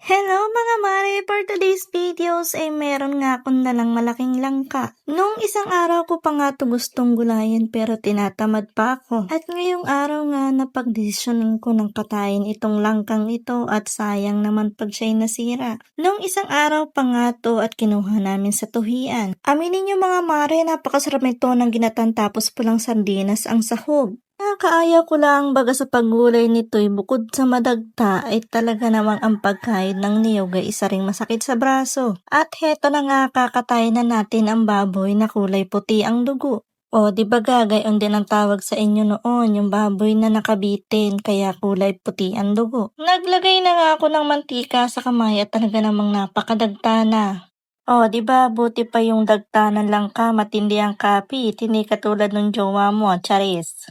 Hello mga mare! For today's videos ay meron nga akong dalang malaking langka. Nung isang araw ko pa nga ito gustong gulayan pero tinatamad pa ako. At ngayong araw nga napagdesisyonan ko ng patayin itong langkang ito at sayang naman pag siya'y nasira. Nung isang araw pa nga ito at kinuha namin sa tuhian. Aminin nyo mga mare, napakasarap nito ng ginatan tapos pulang sardinas ang sahog. Nakakaaya ko lang baga sa paggulay nito'y bukod sa madagta ay talaga namang ang pagkain ng niyog ay isa ring masakit sa braso. At heto na nga kakatay na natin ang baboy na kulay puti ang dugo. O di ba gayon din ang tawag sa inyo noon, yung baboy na nakabitin kaya kulay puti ang dugo. Naglagay na nga ako ng mantika sa kamay at talaga namang napakadagta na. O di ba buti pa yung dagta ng langka, matindi ang kapit, hindi katulad ng jowa mo, Charis.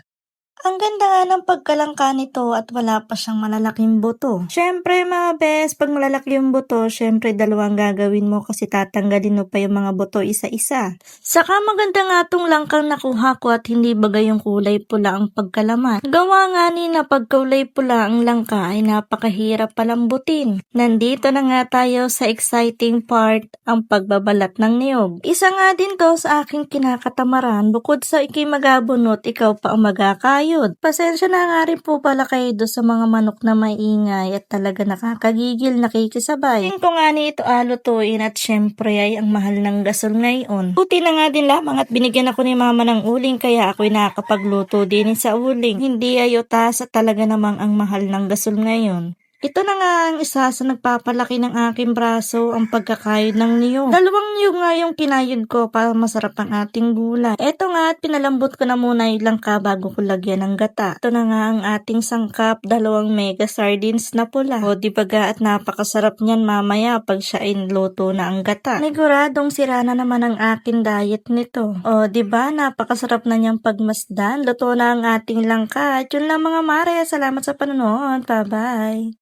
Ang ganda nga ng pagkalangka nito at wala pa siyang malalaking buto. Syempre mga bes, pag malalaki yung buto, syempre dalawang gagawin mo kasi tatanggalin mo pa yung mga buto isa-isa. Saka maganda nga tong langkang nakuha ko at hindi bagay yung kulay pula ang pagkalaman. Gawa nga ni na pag kulay pula ang langka ay napakahirap palambutin. Nandito na nga tayo sa exciting part, ang pagbabalat ng niyog. Isa nga din to sa aking kinakatamaran, bukod sa ikay magabunot, ikaw pa ang magakayo. Pasensya na nga rin po pala kayo do sa mga manok na maingay at talaga nakakagigil nakikisabay. Tingin ko nga ni ito alutuin at syempre ay ang mahal ng gasol ngayon. Buti na nga din lamang at binigyan ako ni mama ng uling kaya ako'y nakakapagluto din sa uling. Hindi ayotas at talaga namang ang mahal ng gasol ngayon. Ito na nga ang isa sa nagpapalaki ng aking braso, ang pagkakayod ng niyog. Dalawang niyog nga yung kinayod ko para masarap ang ating gulay. Ito nga at pinalambot ko na muna yung langka bago ko lagyan ng gata. Ito na nga ang ating sangkap, dalawang mega sardines na pula. O di baga at napakasarap niyan mamaya pag siya ay luto na ang gata. Niguradong sira na naman ang aking diet nito. O di ba napakasarap na niyang pagmasdan. Luto na ang ating langka. At yun lang mga mare, salamat sa panonood. Bye bye!